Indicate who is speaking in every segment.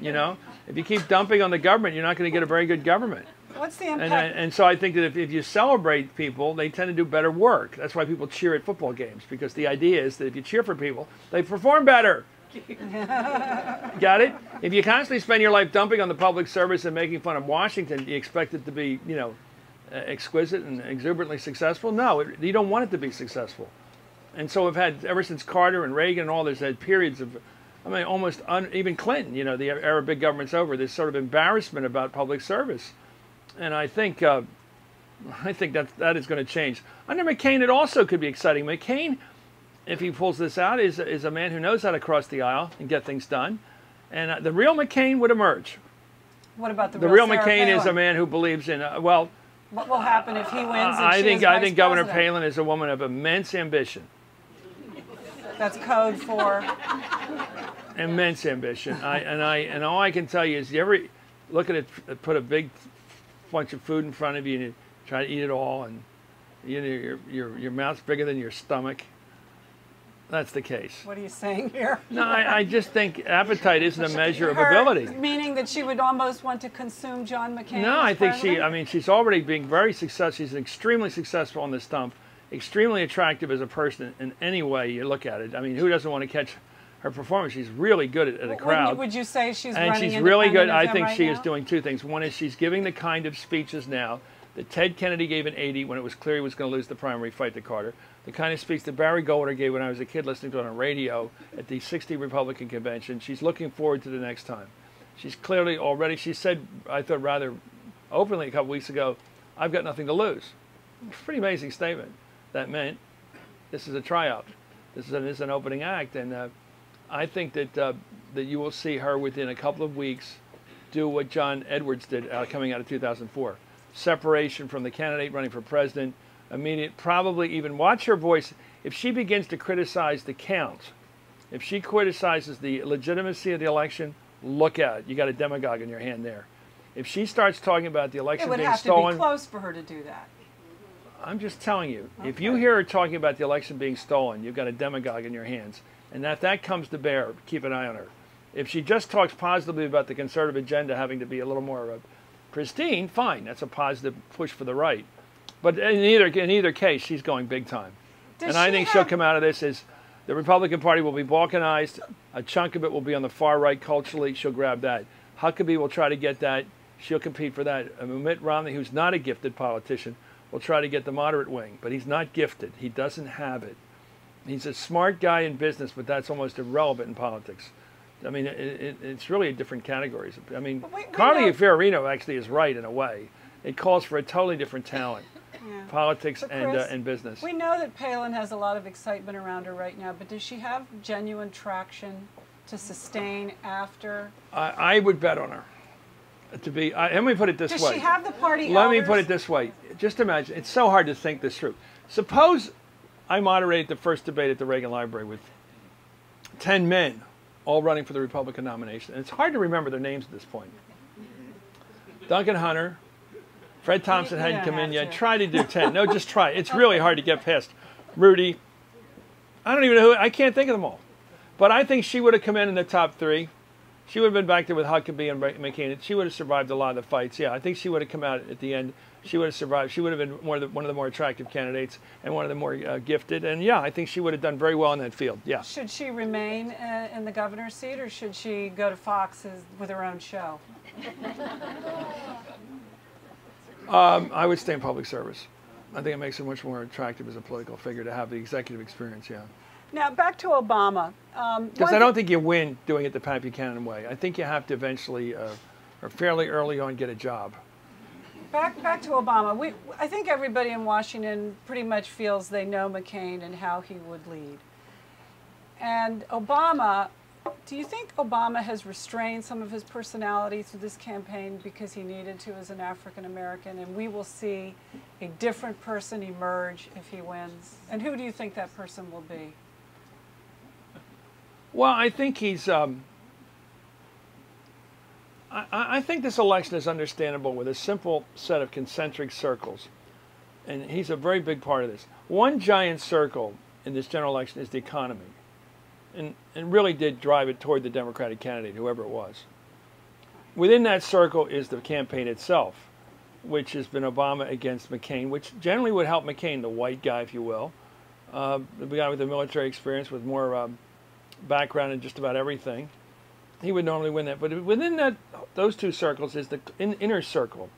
Speaker 1: You know, if you keep dumping on the government, you're not going to get a very good government.
Speaker 2: What's the impact?
Speaker 1: And so I think that if you celebrate people, they tend to do better work. That's why people cheer at football games, because the idea is that if you cheer for people, they perform better. Got it? If you constantly spend your life dumping on the public service and making fun of Washington, you expect it to be, you know, exquisite and exuberantly successful? No, you don't want it to be successful. And so we've had, ever since Carter and Reagan and all this, had periods of, I mean, almost, even Clinton, you know, the era of big government's over, this sort of embarrassment about public service. And I think that is going to change. Under McCain, it also could be exciting. McCain, if he pulls this out, is a man who knows how to cross the aisle and get things done. And the real McCain would emerge.
Speaker 2: What about the
Speaker 1: real
Speaker 2: Sarah
Speaker 1: McCain
Speaker 2: Palin?
Speaker 1: Is a man who believes in, well...
Speaker 2: What will happen if he wins and
Speaker 1: I
Speaker 2: she is
Speaker 1: think
Speaker 2: vice
Speaker 1: Governor
Speaker 2: president?
Speaker 1: Palin is a woman of immense ambition.
Speaker 2: That's code for...
Speaker 1: Immense ambition. And all I can tell you is, you ever look at it, put a big bunch of food in front of you and you try to eat it all, and you know, your mouth's bigger than your stomach. That's the case.
Speaker 2: What are you saying here?
Speaker 1: No, I just think appetite isn't a measure of ability.
Speaker 2: Meaning that she would almost want to consume John McCain?
Speaker 1: No, I think
Speaker 2: president?
Speaker 1: I mean, she's already being very successful. She's extremely successful on the stump, extremely attractive as a person in any way you look at it. I mean, who doesn't want to catch her performance? She's really good at a crowd.
Speaker 2: Would you say she's
Speaker 1: and
Speaker 2: running
Speaker 1: she's really good. I
Speaker 2: independent of
Speaker 1: think
Speaker 2: him
Speaker 1: she
Speaker 2: right
Speaker 1: is doing two things. One is she's giving the kind of speeches now that Ted Kennedy gave in '80 when it was clear he was going to lose the primary fight to Carter. The kind of speech that Barry Goldwater gave when I was a kid listening to it on radio at the '60 Republican convention. She's looking forward to the next time. She's clearly already, she said, I thought rather openly a couple weeks ago, I've got nothing to lose. It's a pretty amazing statement. That meant this is a tryout. This is an opening act. And I think that that you will see her within a couple of weeks do what John Edwards did coming out of 2004. Separation from the candidate running for president, immediate, probably even watch her voice. If she begins to criticize the count, if she criticizes the legitimacy of the election, look out. You got a demagogue in your hand there. If she starts talking about the election being stolen...
Speaker 2: It would have to be close for her to do that.
Speaker 1: I'm just telling you.
Speaker 2: Okay.
Speaker 1: If you hear her talking about the election being stolen, you've got a demagogue in your hands. And if that comes to bear, keep an eye on her. If she just talks positively about the conservative agenda having to be a little more pristine, fine. That's a positive push for the right. But in either case, she's going big time. And I think she'll come out of this as the Republican Party will be balkanized. A chunk of it will be on the far right culturally. She'll grab that. Huckabee will try to get that. She'll compete for that. Mitt Romney, who's not a gifted politician, will try to get the moderate wing. But he's not gifted. He doesn't have it. He's a smart guy in business, but that's almost irrelevant in politics. I mean, it's really a different categories. I mean, Carly Fiorino actually is right in a way. It calls for a totally different talent, politics and business. We
Speaker 2: know that Palin has a lot of excitement around her right now, but does she have genuine traction to sustain after? I
Speaker 1: would bet on her. Let me put it this way.
Speaker 2: Does she have the party
Speaker 1: Let me put it this way. Just imagine, it's so hard to think this through. Suppose I moderated the first debate at the Reagan Library with 10 men all running for the Republican nomination. And it's hard to remember their names at this point. Duncan Hunter, Fred Thompson hadn't come in yet. Try to do 10. No, just try. It's really hard to get past. Rudy. I don't even know who. I can't think of them all. But I think she would have come in the top 3. She would have been back there with Huckabee and McCain. She would have survived a lot of the fights. Yeah, I think she would have come out at the end. She would have survived. She would have been one of the more attractive candidates and one of the more gifted. And yeah, I think she would have done very well in that field. Yeah.
Speaker 2: Should she remain in the governor's seat, or should she go to Fox with her own show?
Speaker 1: I would stay in public service. I think it makes her much more attractive as a political figure to have the executive experience. Yeah.
Speaker 2: Now back to Obama.
Speaker 1: Because I don't think you win doing it the Pat Buchanan way. I think you have to eventually, or fairly early on, get a job.
Speaker 2: Back to Obama. I think everybody in Washington pretty much feels they know McCain and how he would lead. And Obama, do you think Obama has restrained some of his personality through this campaign because he needed to as an African American, and we will see a different person emerge if he wins? And who do you think that person will be?
Speaker 1: Well, I think he's... I think this election is understandable with a simple set of concentric circles. And he's a very big part of this. One giant circle in this general election is the economy. And really did drive it toward the Democratic candidate, whoever it was. within that circle is the campaign itself, which has been Obama against McCain, which generally would help McCain, the white guy, if you will, the guy with the military experience, with more background in just about everything. He would normally win that. But within those two circles is the inner circle,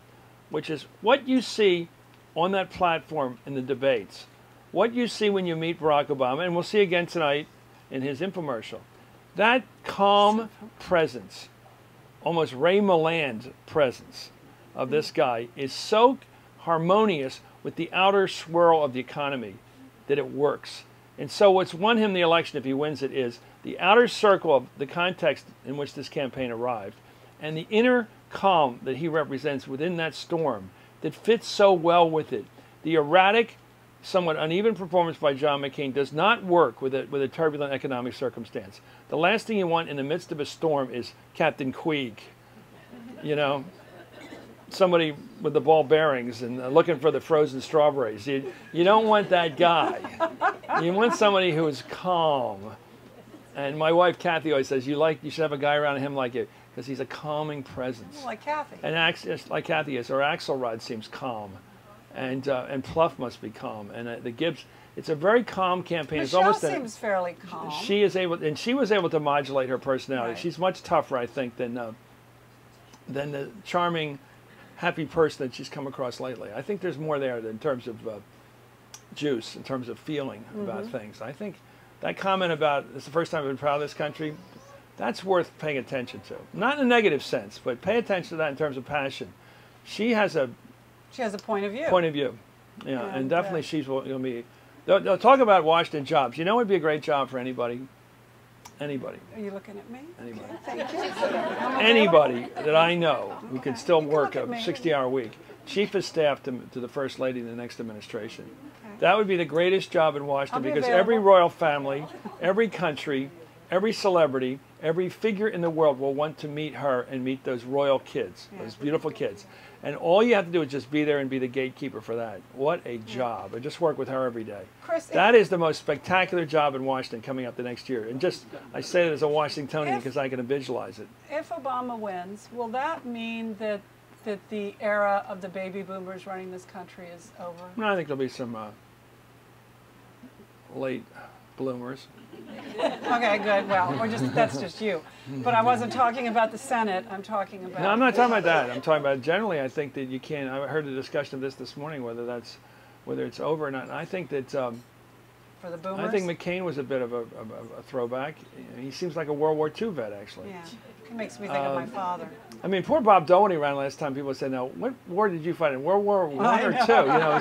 Speaker 1: which is what you see on that platform in the debates, what you see when you meet Barack Obama, and we'll see again tonight in his infomercial. That calm presence, almost Ray Milland presence of this guy is so harmonious with the outer swirl of the economy that it works. And so what's won him the election, if he wins it, is the outer circle of the context in which this campaign arrived and the inner calm that he represents within that storm that fits so well with it. The erratic, somewhat uneven performance by John McCain does not work with a turbulent economic circumstance. The last thing you want in the midst of a storm is Captain Queeg, you know, somebody with the ball bearings and looking for the frozen strawberries. You don't want that guy. You want somebody who is calm. And my wife Kathy always says you should have a guy around him like you, because he's a calming presence.
Speaker 2: Like Kathy.
Speaker 1: And like Kathy is. Or Axelrod seems calm, and Pluff must be calm. And the Gibbs, it's a very calm campaign.
Speaker 2: Michelle
Speaker 1: it's almost
Speaker 2: seems fairly calm.
Speaker 1: She is able, and she was able to modulate her personality.
Speaker 2: Right.
Speaker 1: She's much tougher, I think, than the charming, happy person that she's come across lately. I think there's more there in terms of juice, in terms of feeling about things. I think that comment about it's the first time I've been proud of this country, that's worth paying attention to. Not in a negative sense, but pay attention to that in terms of passion. She has a
Speaker 2: point of view.
Speaker 1: Point of view, yeah, and definitely she's going to be. They'll talk about Washington jobs. You know, it'd be a great job for anybody. Anybody.
Speaker 2: Are you looking at me?
Speaker 1: Anybody.
Speaker 2: Okay, thank you.
Speaker 1: Anybody that I know who can still
Speaker 2: You can
Speaker 1: work
Speaker 2: look
Speaker 1: a
Speaker 2: at me.
Speaker 1: 60-hour week. Chief of staff to the First Lady in the next administration.
Speaker 2: Okay.
Speaker 1: That would be the greatest job in Washington,
Speaker 2: I'll be
Speaker 1: because
Speaker 2: available.
Speaker 1: every royal family, every country, every celebrity, every figure in the world will want to meet her and meet those royal kids, those beautiful kids. And all you have to do is just be there and be the gatekeeper for that. What a job. I just work with her every day.
Speaker 2: Chris,
Speaker 1: That is the most spectacular job in Washington coming up the next year. And just, I say it as a Washingtonian because I can visualize it.
Speaker 2: if Obama wins, will that mean that the era of the baby boomers running this country is over?
Speaker 1: No, I think there'll be some late bloomers.
Speaker 2: Okay, good. Well, that's just you. But I wasn't talking about the Senate. I'm talking about.
Speaker 1: No, I'm not talking about that. I'm talking about generally. I think that you can't. I heard a discussion of this morning, whether it's over or not. And I think that
Speaker 2: for the boomers.
Speaker 1: I think McCain was a bit of a throwback. He seems like a World War II vet, actually.
Speaker 2: Yeah, it makes me think of my father.
Speaker 1: I mean, poor Bob Downey ran last time. People said, "Now, what war did you fight in? World War I or II?" You know,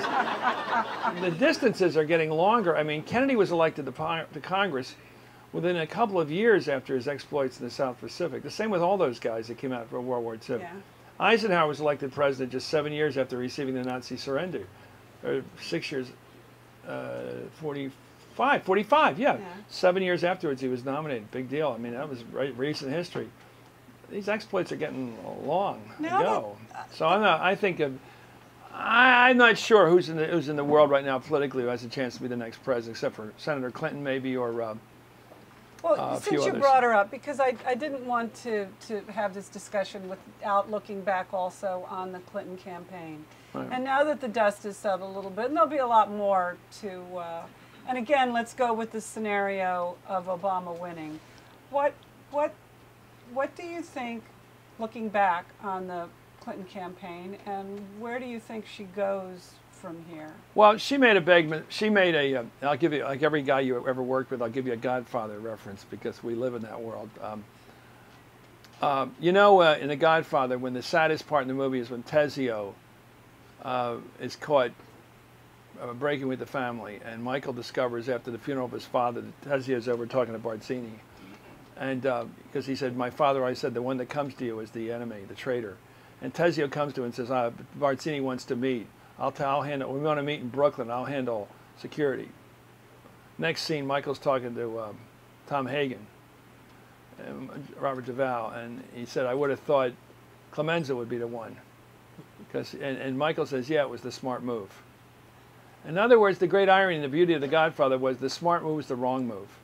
Speaker 1: the distances are getting longer. I mean, Kennedy was elected to Congress within a couple of years after his exploits in the South Pacific. The same with all those guys that came out for World War II.
Speaker 2: Yeah.
Speaker 1: Eisenhower was elected president just 7 years after receiving the Nazi surrender, or 6 years, 45, yeah. 7 years afterwards, he was nominated. Big deal. I mean, that was recent history. These exploits are getting long to go. So I'm not sure who's in the world right now politically who has a chance to be the next president, except for Senator Clinton maybe, or
Speaker 2: well, since you brought her up, because I didn't want to have this discussion without looking back also on the Clinton campaign. Right. And now that the dust has settled a little bit, and there'll be a lot more to, and again, let's go with the scenario of Obama winning. What do you think, looking back on the Clinton campaign, and where do you think she goes from here? Well,
Speaker 1: she made I'll give you, like every guy you ever worked with, I'll give you a Godfather reference because we live in that world. You know, in The Godfather, when the saddest part in the movie is when Tezio is caught breaking with the family, and Michael discovers after the funeral of his father that Tezio's over talking to Barzini. And because he said, my father, I said, the one that comes to you is the enemy, the traitor. And Tezio comes to him and says, Barzini wants to meet. I'll handle, we want to meet in Brooklyn. I'll handle security. Next scene, Michael's talking to Tom Hagen, and Robert Duvall, and he said, I would have thought Clemenza would be the one. And Michael says, yeah, it was the smart move. In other words, the great irony and the beauty of The Godfather was the smart move was the wrong move.